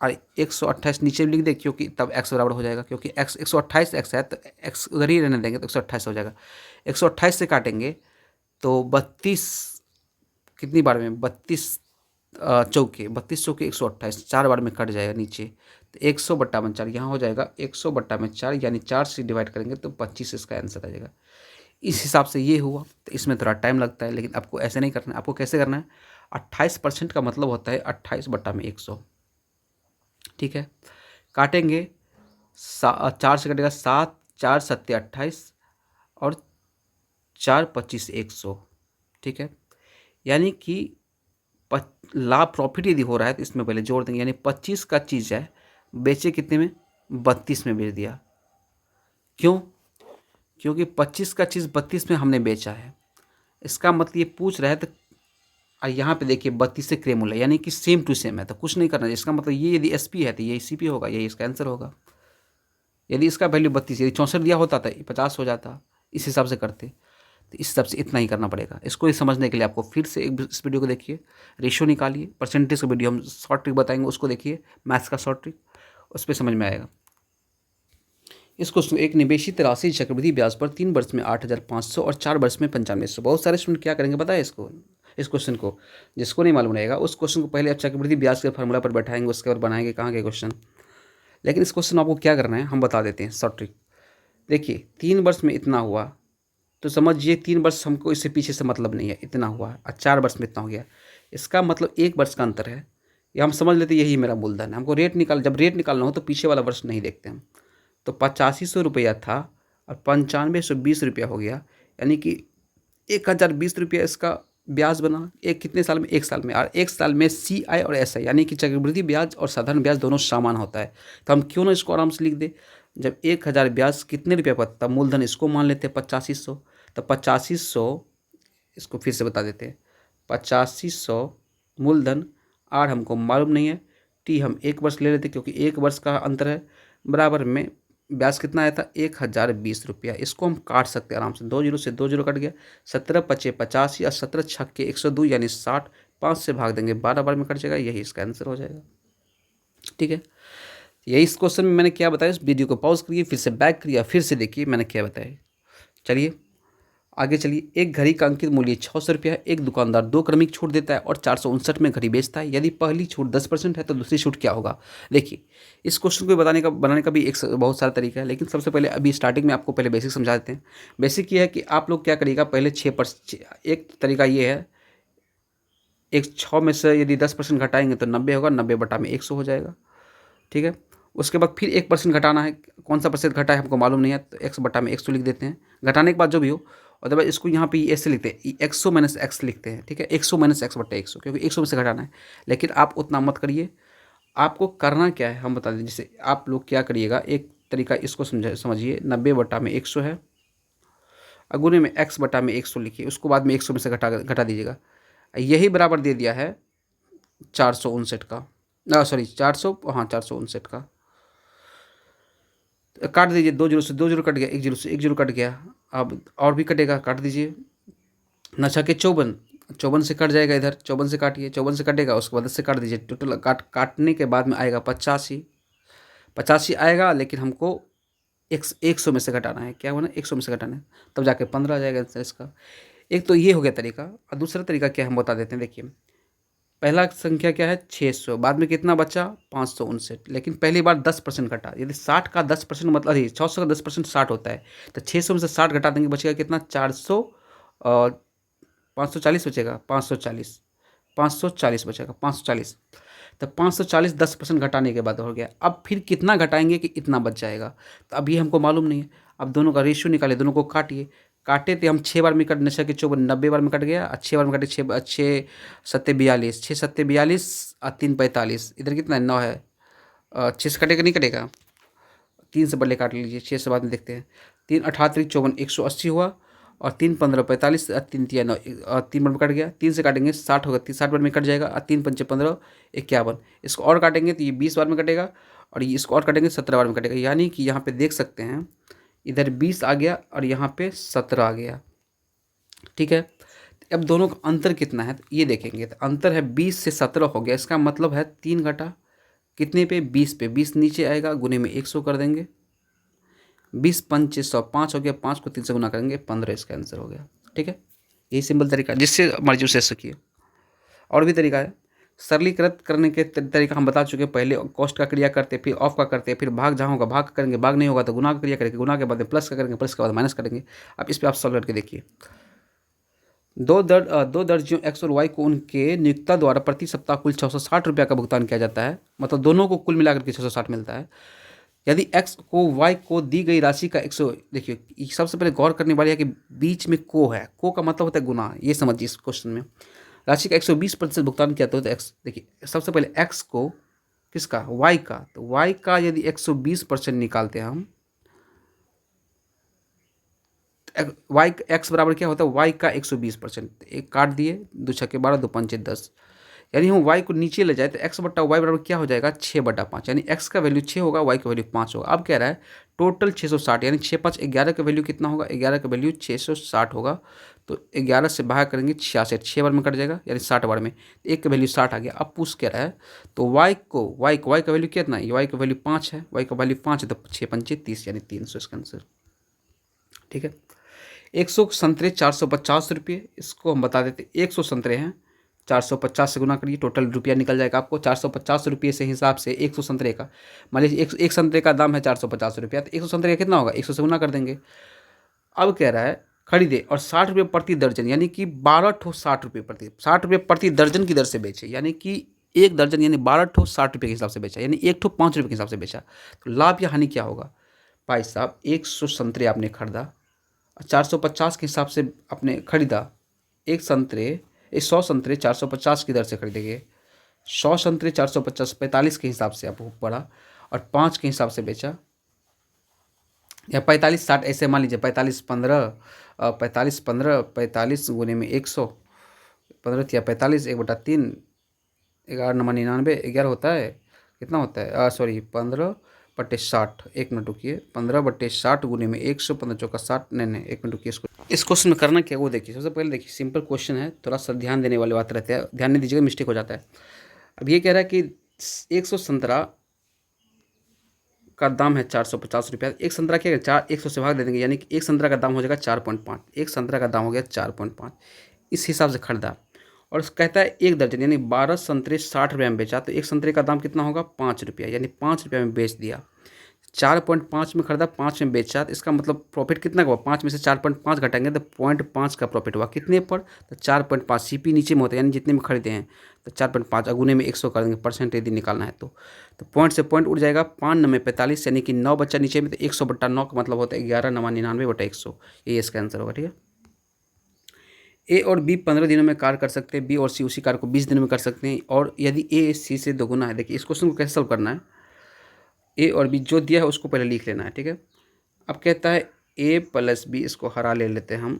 और 128 नीचे लिख दे, क्योंकि तब x बराबर हो जाएगा, क्योंकि x 128x है, तो x उधर ही रहने देंगे तो 128 हो जाएगा। 128 से काटेंगे तो 32 कितनी बार में, 32 चौके 128, 4 बार में कट जाएगा नीचे, तो 100/4 यहाँ हो जाएगा 100/4, यानी 4 से डिवाइड करेंगे तो 25 इसका आंसर आ जाएगा। इस हिसाब से ये हुआ। तो इसमें थोड़ा टाइम लगता है, लेकिन आपको ऐसे नहीं करना है। आपको कैसे करना है, 28% का मतलब होता है 28/100, ठीक है। काटेंगे 4 से कटेगा 7, 4 7 28 और 4 25 100, ठीक है। यानी कि लाभ प्रॉफिट यदि हो रहा है तो इसमें पहले जोड़ देंगे, यानी 25 का चीज़ है, बेचे कितने में, 32 में बेच दिया। क्यों, क्योंकि 25 का चीज़ 32 में हमने बेचा है, इसका मतलब ये पूछ रहा है। तो यहाँ पे देखिए 32 से क्रय मूल्य, यानी कि सेम टू सेम है, तो कुछ नहीं करना है। इसका मतलब ये यदि SP है तो ये CP होगा, यही इसका आंसर होगा। यदि इसका वैल्यू 32, यदि 64 दिया होता तो 50 हो जाता, इस हिसाब से करते। तो इस हिसाब से इतना ही करना पड़ेगा। इसको ही समझने के लिए आपको फिर से इस वीडियो को देखिए, रेशियो निकालिए, परसेंटेज का वीडियो हम शॉर्ट ट्रिक बताएंगे, उसको देखिए, मैथ्स का शॉर्ट ट्रिक, उस पर समझ में आएगा। इसको एक निवेशित राशि चक्रवृद्धि ब्याज पर 3 वर्ष में 8500 और 4 वर्ष में 9500। बहुत सारे स्टूडेंट क्या करेंगे बताए इसको, इस क्वेश्चन को, जिसको नहीं मालूम रहेगा उस क्वेश्चन को पहले आप चक्रवृद्धि ब्याज के फार्मूला पर बैठाएंगे, उसके बाद बनाएंगे कहाँ के क्वेश्चन। लेकिन इस क्वेश्चन आपको क्या करना है हम बता देते हैं, शॉर्ट ट्रिक। देखिए 3 वर्ष में इतना हुआ, तो समझिए 3 वर्ष हमको इससे पीछे से मतलब नहीं है, इतना हुआ, और 4 वर्ष में इतना हो गया, इसका मतलब 1 वर्ष का अंतर है। या हम समझ लेते यही मेरा मूलधन है। हमको जब रेट निकालना हो तो पीछे वाला वर्ष नहीं देखते हम। तो 8500 रुपया था और 9520 रुपया हो गया, यानी कि 1020 रुपया इसका ब्याज बना। एक कितने साल में, 1 साल में। और 1 साल में CI और SI यानी कि चक्रवृद्धि ब्याज और साधारण ब्याज दोनों समान होता है। तो हम क्यों ना इसको आराम से लिख दे, जब 1000 ब्याज कितने रुपये पर, तब मूलधन इसको मान लेते हैं 8500। तो 8500 इसको फिर से बता देते हैं, 8500 मूलधन आर हमको मालूम नहीं है, टी हम 1 वर्ष ले लेते क्योंकि 1 वर्ष का अंतर है, बराबर में ब्याज कितना आया था 1020 रुपया। इसको हम काट सकते हैं आराम से, 2 जीरो से 2 जीरो कट गया, 17×5 = 85 और 17×6 = 102 यानी 60, 5 से भाग देंगे 12 बार में कट जाएगा, यही इसका आंसर हो जाएगा। ठीक है, यही इस क्वेश्चन में मैंने क्या बताया। इस वीडियो को पॉज करिए, फिर से बैक करिए, फिर से देखिए मैंने क्या बताया। चलिए आगे चलिए। एक घड़ी का अंकित मूल्य 600 रुपया है। एक दुकानदार 2 क्रमिक छूट देता है और 459 में घड़ी बेचता है। यदि पहली छूट 10% है तो दूसरी छूट क्या होगा। देखिए इस क्वेश्चन को बनाने का भी एक बहुत सारा तरीका है, लेकिन सबसे पहले अभी स्टार्टिंग में आपको पहले बेसिक समझा देते हैं। बेसिक ये है कि आप लोग क्या करिएगा, पहले 6%, एक तरीका ये है, एक 6 में से यदि 10% घटाएंगे तो 90 होगा, 90/100 हो जाएगा। ठीक है, उसके बाद फिर 1% घटाना है, कौन सा परसेंट घटा है हमको मालूम नहीं है, तो 100/100 लिख देते हैं, घटाने के बाद जो भी हो। और जब इसको यहाँ पे ऐसे लिखते हैं, 100 - x लिखते हैं। ठीक है, 100 - x/100, क्योंकि 100 में से घटाना है। लेकिन आप उतना मत करिए, आपको करना क्या है हम बता दें। जैसे आप लोग क्या करिएगा, एक तरीका इसको समझिए, 90/100 है, गुने में x/100 लिखिए, उसको बाद में 100 में से घटा दीजिएगा। यही बराबर दे दिया है 459 का, सॉरी 400, हाँ 459 का। काट दीजिए, 2 जीरो से 2 जीरो कट गया, 1 जीरो से 1 जीरो कट गया। अब और भी कटेगा, काट दीजिए। नशा के 54, 54 से कट जाएगा, इधर 54 से काटिए, 54 से कटेगा, उसके बाद 10 से काट दीजिए। टोटल काटने के बाद में आएगा 85, 85 आएगा, लेकिन हमको 100 में से घटाना है। क्या होना, 100 में से घटाना है, तब जाके 15 आ जाएगा आंसर इसका। एक तो ये हो गया तरीका, और दूसरा तरीका क्या हम बता देते हैं। देखिए पहला संख्या क्या है 600, बाद में कितना बचा 559, लेकिन पहली बार 10% घटा। यदि 60 का 10% मतलब 600 का 10% 60 होता है, तो 600 में से 60 घटा देंगे, बचेगा कितना 400 और 540 बचेगा, 540, 540 बचेगा, 540। तो 540 10% घटाने के बाद हो गया। अब फिर कितना घटाएंगे कि इतना बच जाएगा, तो अभी हमको मालूम नहीं है। अब दोनों का रेशियो निकाले, दोनों को काटिए, काटे थे हम 6 बार में कट, नशा के 54 90 बार में कट गया, 6 बार में कटे, 6 सत्ते 42, 6 सत्ते 42 और 3 45, इधर कितना है 9 है, 6 से कटेगा नहीं कटेगा, 3 से बल्ले काट लीजिए, 6 से बाद में देखते हैं। 3 अठारह 54 180 हुआ, और 3 15 45, 3 तिया 9, और 3 बार में कट गया, 3 से काटेंगे 60 होगा, 60 बार में कट जाएगा, और 3 पंचे 15 51। इसको और काटेंगे तो ये 20 बार में कटेगा, और ये इसको और काटेंगे 17 बार में कटेगा। यानी कि यहाँ पे देख सकते हैं, इधर 20 आ गया और यहाँ पे 17 आ गया। ठीक है, अब दोनों का अंतर कितना है, तो ये देखेंगे, तो अंतर है 20 से 17 हो गया। इसका मतलब है 3 घटा कितने पे, 20 पे, 20 नीचे आएगा, गुने में 100 कर देंगे, 20 पंचे 100, 5 हो गया, 5 को 3 से गुना करेंगे 15, इसका आंसर हो गया। ठीक है, यही सिंपल तरीका, जिससे मर्जी उसे सीखिए। और भी तरीका है, सरलीकृत करने के तरीका हम बता चुके हैं। पहले कॉस्ट का क्रिया करते, फिर ऑफ का करते, फिर भाग जहाँ होगा भाग करेंगे, भाग नहीं होगा तो गुना का क्रिया करेंगे, गुना के बाद में प्लस का करेंगे, प्लस के बाद माइनस करेंगे। अब इस पर आप सॉल्व करके देखिए। दो दर्जियों एक्स और वाई को उनके नियोक्ता द्वारा प्रति सप्ताह कुल 660 रुपया का भुगतान किया जाता है, मतलब दोनों को कुल मिलाकर के 660 मिलता है। यदि एक्स को वाई को दी गई राशि का 100, देखिए सबसे पहले गौर करने वाली है कि बीच में को है, को का मतलब होता है गुना, ये समझिए इस क्वेश्चन में। राशि का 120% भुगतान किया तो एक्स, देखिए सबसे पहले एक्स को, किसका, वाई का, तो वाई का यदि 120% निकालते हैं हम, वाई एक्स बराबर क्या होता है, वाई का 120%, एक काट दिए, 2 छक्के 12, 2 पंचे 10, यानी हम वाई को नीचे ले जाए तो एक्स बट्टा वाई बराबर क्या हो जाएगा 6/5, यानी एक्स का वैल्यू 6 होगा, वाई का वैल्यू 5 होगा। अब कह रहा है टोटल 660, यानी 6 5 11 का वैल्यू कितना होगा, 11 का वैल्यू 660 होगा। तो 11 से भाग करेंगे 66, 6 बार में कट जाएगा, यानी 60 बार में, एक का वैल्यू 60 आ गया। अब पूछ कह रहा है, तो वाई का वैल्यू कितना है, वाई का वैल्यू 5 है, वाई का वैल्यू 5 है, तो 6 पंचे 30, यानी 300 इसका आंसर। ठीक है, 100 संतरे 450 रुपये, इसको हम बता देते, 100 संतरे हैं, 450 से गुना करिए, टोटल रुपया निकल जाएगा आपको 450 रुपये से हिसाब से 100 संतरे का, मान लीजिए एक संतरे का दाम है 450 रुपया, तो 100 संतरे का कितना होगा, 100 से गुना कर देंगे। अब कह रहा है खरीदे और 60 रुपये प्रति दर्जन, यानी कि 12 ठो 60 रुपये प्रति दर्जन की दर से बेचे, यानी कि एक दर्जन यानी 12 ठो 60 रुपये के हिसाब से बेचा, यानी एक ठो 5 रुपये के हिसाब से बेचा। तो लाभ या हानि क्या होगा, भाई साहब 100 संतरे आपने खरीदा, 450 के हिसाब से आपने खरीदा, 100 संतरे 450 की दर से खरीदेंगे, 100 संतरे 450 45 के हिसाब से आपको पड़ा, और 5 के हिसाब से बेचा, या 45 60 ऐसे मान लीजिए, 45 15 45 15 45 गुने में 100, 15 या 45 1/3, 11 नमा 99, 11 होता है, कितना होता है, सॉरी 15/60। 1 मिनट रुकिए, 15/60 गुने में 100, 15 चौका 60, नहीं एक मिनट रुकिए। इस क्वेश्चन में करना क्या वो देखिए। सबसे पहले देखिए सिंपल क्वेश्चन है, थोड़ा सा ध्यान देने वाली बात रहती है, ध्यान नहीं दीजिएगा मिस्टेक हो जाता है। अब ये कह रहा है कि 100 संतरा का दाम है 450 रुपया। एक संतरा क्या है, 100 से भाग दे देंगे, यानी कि एक संतरा का दाम हो जाएगा 4.5। एक संतरा का दाम हो गया 4.5, इस हिसाब से खरीदा। और कहता है 1 दर्जन यानी 12 संतरे 60 रुपये में बेचा, तो एक संतरे का दाम कितना होगा, 5 रुपया, यानी 5 रुपये में बेच दिया। 4.5 में खरीदा, 5 में बेचा, तो इसका मतलब प्रॉफिट कितना का हुआ, 5 में से 4.5 घटाएंगे तो 0.5 का प्रॉफिट हुआ। कितने पर, तो 4.5। सीपी नीचे में होता है, यानी जितने में खरीदे हैं, तो 4.5 अगुने में 100 कर देंगे, परसेंट यदि निकालना है तो पॉइंट से पॉइंट उड़ जाएगा। 5 9 45, यानी कि 9 बच्चा नीचे में, तो 100/9 का मतलब होता है 11 नमा 99/100। ये इसका आंसर होगा। ठीक है, ए और बी 15 दिनों में कार्य कर सकते हैं, बी और सी उसी कार्य को 20 दिनों में कर सकते हैं, और यदि ए सी से दोगुना है। देखिए इस क्वेश्चन को कैसे सॉल्व करना है, ए और बी जो दिया है उसको पहले लिख लेना है। ठीक है, अब कहता है ए प्लस बी, इसको हरा ले लेते हैं हम।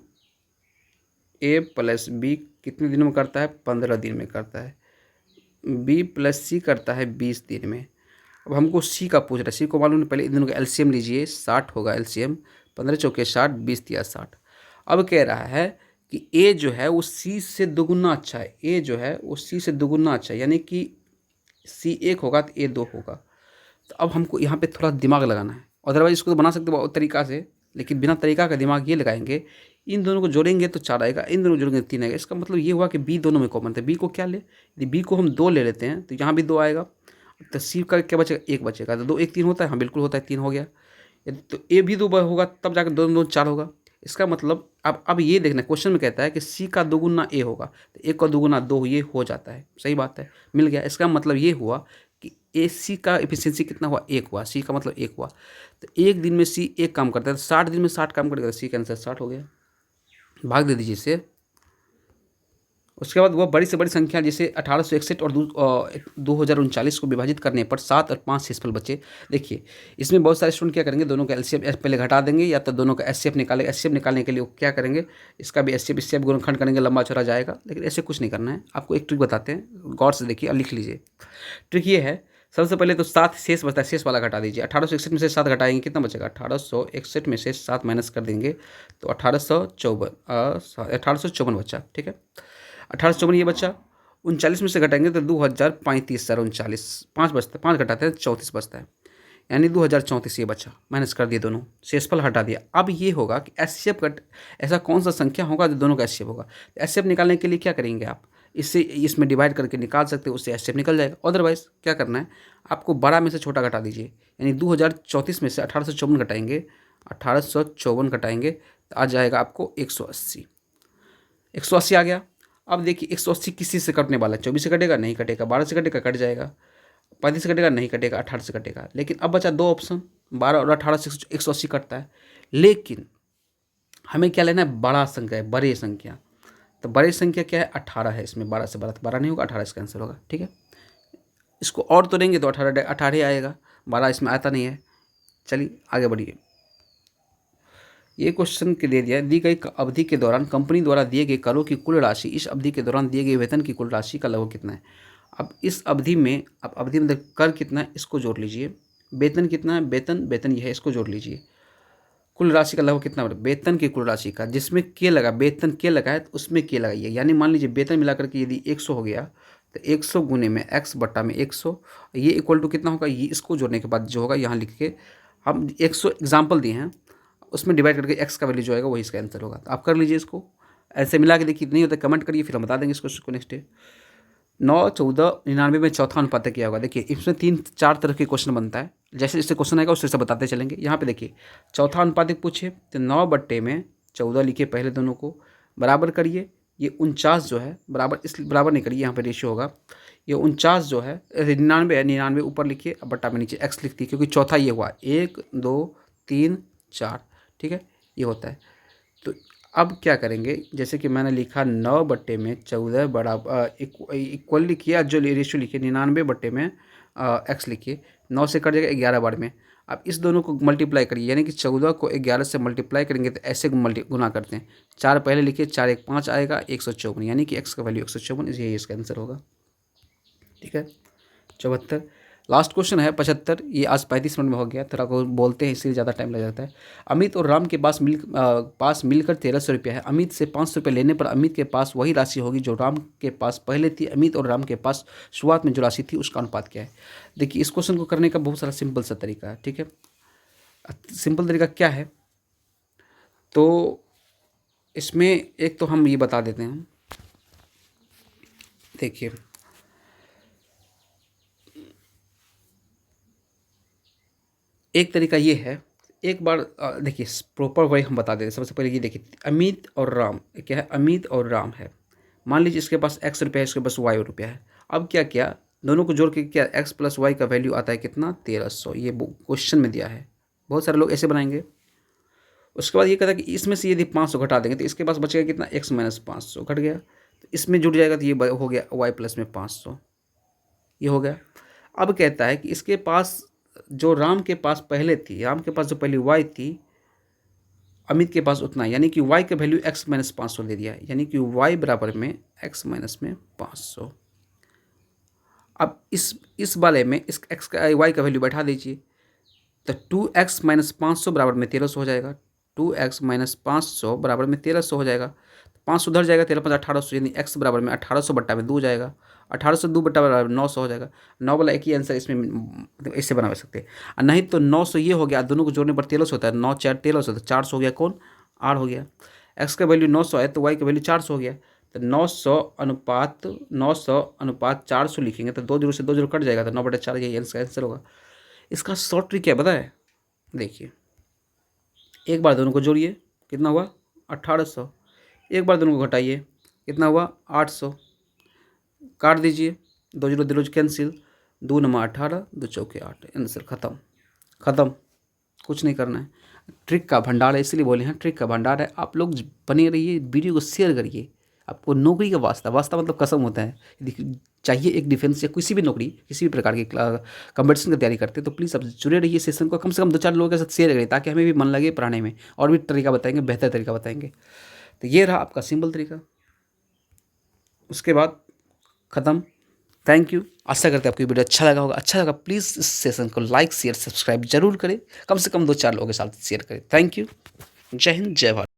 ए प्लस बी कितने दिनों में करता है, 15 दिन में करता है। बी प्लस सी करता है 20 दिन में। अब हमको सी का पूछ रहा है, सी को मालूम नहीं, पहले इन दोनों का एलसीएम लीजिए, 60 होगा एलसीएम, 15 चौके 60, 20 दिया 60। अब कह रहा है कि ए जो है वो सी से दोगुना अच्छा है, ए जो है वो सी से दोगुना अच्छा है, यानी कि सी 1 होगा तो ए 2 होगा। तो अब हमको यहाँ पे थोड़ा दिमाग लगाना है, अदरवाइज इसको तो बना सकते हो तरीका से, लेकिन बिना तरीका का दिमाग ये लगाएंगे, इन दोनों को जोड़ेंगे तो 4 आएगा, इन दोनों को जोड़ेंगे तो 3 आएगा। इसका मतलब ये हुआ कि बी दोनों में कॉमन था। बी को क्या ले, यदि बी को हम 2 ले लेते हैं तो यहाँ भी 2 आएगा, तो सी का क्या बचेगा, 1 बचेगा। तो 2 1 3 होता है, हाँ बिल्कुल होता है, 3 हो गया। तो ए भी 2 होगा, तब जाकर 2 2 4 होगा। इसका मतलब अब ये देखना, क्वेश्चन में कहता है कि सी का दोगुना ए होगा, तो 1 का दोगुना 2 ये हो जाता है। सही बात है, मिल गया। इसका मतलब ये हुआ कि ए सी का एफिशिएंसी कितना हुआ, 1 हुआ। सी का मतलब 1 हुआ, तो 1 दिन में सी 1 काम करता है, तो 60 दिन में 60 काम करेगा, सी का आंसर 60 हो गया। भाग दे दीजिए इसे। उसके बाद वह बड़ी से बड़ी संख्या जैसे 1861 और 2039 को विभाजित करने पर 7 और 5 शेषफल बचे। देखिए इसमें बहुत सारे स्टूडेंट क्या करेंगे, दोनों का एलसीएम पहले घटा देंगे, या तो दोनों का एचसीएफ निकालेंगे। एचसीएफ निकालने के लिए वो क्या करेंगे, इसका भी एचसीएफ इससे गुणनखंड करेंगे, लंबा चौड़ा जाएगा। लेकिन ऐसे कुछ नहीं करना है, आपको एक ट्रिक बताते हैं, गौर से देखिए और लिख लीजिए। ट्रिक ये है, सबसे पहले तो 7 शेष बचता है, शेष वाला घटा दीजिए। 1861 में से 7 घटाएंगे, कितना बचेगा, 1861 में से 7 माइनस कर देंगे तो 1854 बचा। ठीक है, 1854 ये बचा। 39 में से घटाएंगे तो 2035 सर 39, 5 बचता है, 5 घटाते हैं 34 बचता है, यानी 2034 ये बचा। माइनस कर दिए, दोनों शेषफल हटा दिया। अब ये होगा कि एचसीएफ कट, ऐसा कौन सा संख्या होगा जो दोनों का एचसीएफ होगा। तो एचसीएफ निकालने के लिए क्या करेंगे आप, इससे इसमें डिवाइड करके निकाल सकते हो, उससे एचसीएफ निकल जाएगा। अदरवाइज क्या करना है, आपको बड़ा में से छोटा घटा दीजिए, यानी 2034 में से 1854 घटाएंगे, 1854 घटाएंगे तो आ जाएगा आपको 180। 180 आ गया। अब देखिए 180 किसी से कटने वाला है, 24 से कटेगा, नहीं कटेगा, 12 से कटेगा, कट जाएगा, 35 से कटेगा, नहीं कटेगा, 18 से कटेगा। लेकिन अब बचा 2 ऑप्शन, 12 और 18 से 180 कटता है। लेकिन हमें क्या लेना है, बड़ा संख्या है, बड़ी संख्या। तो बड़ी संख्या क्या है, 18 है। इसमें 12 से 12 नहीं होगा, 18 इसका आंसर होगा। ठीक है, इसको और तोड़ेंगे तो 18 आएगा, 12 इसमें आता नहीं है। चलिए आगे बढ़िए। ये क्वेश्चन के दे दिया, दी गई अवधि के दौरान कंपनी द्वारा दिए गए करों की कुल राशि इस अवधि के दौरान दिए गए वेतन की कुल राशि का लगभग कितना है। अब इस अवधि में, अब अवधि में कर कितना है, इसको जोड़ लीजिए। वेतन कितना है, वेतन ये है, इसको जोड़ लीजिए। कुल राशि का लगभग कितना, वेतन की कुल राशि का, जिसमें के लगा, वेतन के लगा है तो उसमें के लगाइए। यानी मान लीजिए वेतन मिलाकर के यदि 100 हो गया तो 100 गुने में x बट्टा में 100, ये इक्वल टू कितना होगा, ये इसको जोड़ने के बाद जो होगा यहाँ लिख के, हम 100 एग्जाम्पल दिए हैं, उसमें डिवाइड करके x का वैल्यू जो आएगा वही इसका आंसर होगा। तो आप कर लीजिए इसको, ऐसे मिला के देखिए, नहीं होता कमेंट करिए, फिर हम बता देंगे इसको नेक्स्ट डे। 9, 14, 99 में चौथा अनुपात किया होगा। देखिए इसमें 3-4 तरह के क्वेश्चन बनता है, जैसे जैसे क्वेश्चन आएगा उससे सब बताते चलेंगे। यहाँ पे देखिए चौथा अनुपातिक पूछे तो 9/14 लिखिए, पहले दोनों को बराबर करिए। ये 49 जो है बराबर, इस बराबर नहीं करिए, यहाँ पे रेशियो होगा। ये 49 जो है 99 है, 99 ऊपर लिखिए, अब बट्टा में नीचे x लिख दिए, क्योंकि चौथा ये हुआ 1 2 3 4। ठीक है, ये होता है। तो अब क्या करेंगे, जैसे कि मैंने लिखा 9/14 बराबर इक्वल लिखिए, जो रेशियो लिखिए 99/में x लिखिए, 9 से कट जाएगा 11 बार में। अब इस दोनों को मल्टीप्लाई करिए, यानी कि 14 को 11 से मल्टीप्लाई करेंगे तो ऐसे गुना करते हैं। 4 पहले लिखिए, 4 1 5 आएगा, 154, यानी कि x का वैल्यू 154, यही इसका आंसर होगा। ठीक है। 74। लास्ट क्वेश्चन है 75। ये आज 35 मिनट में हो गया, थोड़ा को बोलते हैं इसलिए ज़्यादा टाइम लग जाता है। अमित और राम के पास मिलकर 1300 रुपया है। अमित से 500 रुपये लेने पर अमित के पास वही राशि होगी जो राम के पास पहले थी। अमित और राम के पास शुरुआत में जो राशि थी उसका अनुपात क्या है। देखिए, इस क्वेश्चन को करने का बहुत सारा सिंपल सा तरीका है। ठीक है, सिंपल तरीका क्या है, तो इसमें एक तो हम ये बता देते हैं। देखिए, एक तरीका ये है, एक बार देखिए प्रॉपर वही हम बता देते हैं। सबसे पहले ये देखिए, अमित और राम, क्या है, अमित और राम है। मान लीजिए इसके पास x रुपया है, इसके पास y रुपया है। अब क्या किया, दोनों को जोड़ के क्या, x प्लस वाई का वैल्यू आता है कितना, 1300। ये क्वेश्चन में दिया है। बहुत सारे लोग ऐसे बनाएंगे। उसके बाद ये कहता है कि इसमें से यदि 500 घटा देंगे तो इसके पास बचेगा कितना, x माइनस 500 घट गया, तो इसमें जुड़ जाएगा तो ये हो गया y प्लस में 500, ये हो गया। अब कहता है कि इसके पास जो राम के पास पहले थी, राम के पास जो पहली y थी, अमित के पास उतना, यानी कि y का वैल्यू x माइनस 500 दे दिया है, यानी कि y बराबर में x माइनस में 500। अब इस वाले में इस x का y का वैल्यू बैठा दीजिए, तो 2x माइनस 500 बराबर में 1300 हो जाएगा। 2x माइनस 500 बराबर में 1300 हो जाएगा। 500 उधर जाएगा, 13 5 1800, यानी x बराबर में 1800 बट्टा में 2 हो जाएगा। 1800 2 बट्टा बराबर 900 हो जाएगा। 9 वाला एक ही आंसर इसमें मतलब इससे बना सकते हैं। और नहीं तो 900 ये हो गया, दोनों को जोड़ने पर 1300 होता है। 9 4 1300, तो 400 हो गया, कौन, r हो गया। x का वैल्यू 900 है तो y का वैल्यू 400 हो गया। तो 900 अनुपात 400 लिखेंगे तो 2 जीरो से 2 जीरो कट जाएगा, तो 9/4 यही आंसर होगा। इसका शॉर्ट ट्रिक क्या पता है, देखिए, एक बार दोनों को जोड़िए, कितना हुआ, 1800। एक बार दोनों को घटाइए, कितना हुआ, 800। काट दीजिए, 2 जीरो 2 जीरो कैंसिल, 2 9 18, 2 चौके 8, आंसर खत्म। खत्म, कुछ नहीं करना है। ट्रिक का भंडार है, इसलिए बोले हैं ट्रिक का भंडार है। आप लोग बने रहिए, वीडियो को शेयर करिए। आपको नौकरी का वास्ता मतलब कसम होता है, यदि चाहिए एक डिफेंस या किसी भी नौकरी, किसी भी प्रकार की कंपटीशन की तैयारी करते हैं, तो प्लीज़ आप जुड़े रहिए सेशन को, कम से कम 2-4 लोगों के साथ शेयर करिए, ताकि हमें भी मन लगे पढ़ाने में, और भी तरीका बताएंगे, बेहतर तरीका बताएंगे। तो ये रहा आपका सिंपल तरीका। उसके बाद ख़त्म। Thank you. आशा करते हैं आपको वीडियो अच्छा लगा होगा। अच्छा लगा प्लीज़ इस सेशन को लाइक शेयर सब्सक्राइब जरूर करें, कम से कम 2-4 लोगों के साथ शेयर करें। Thank you. जय हिंद, जय भारत।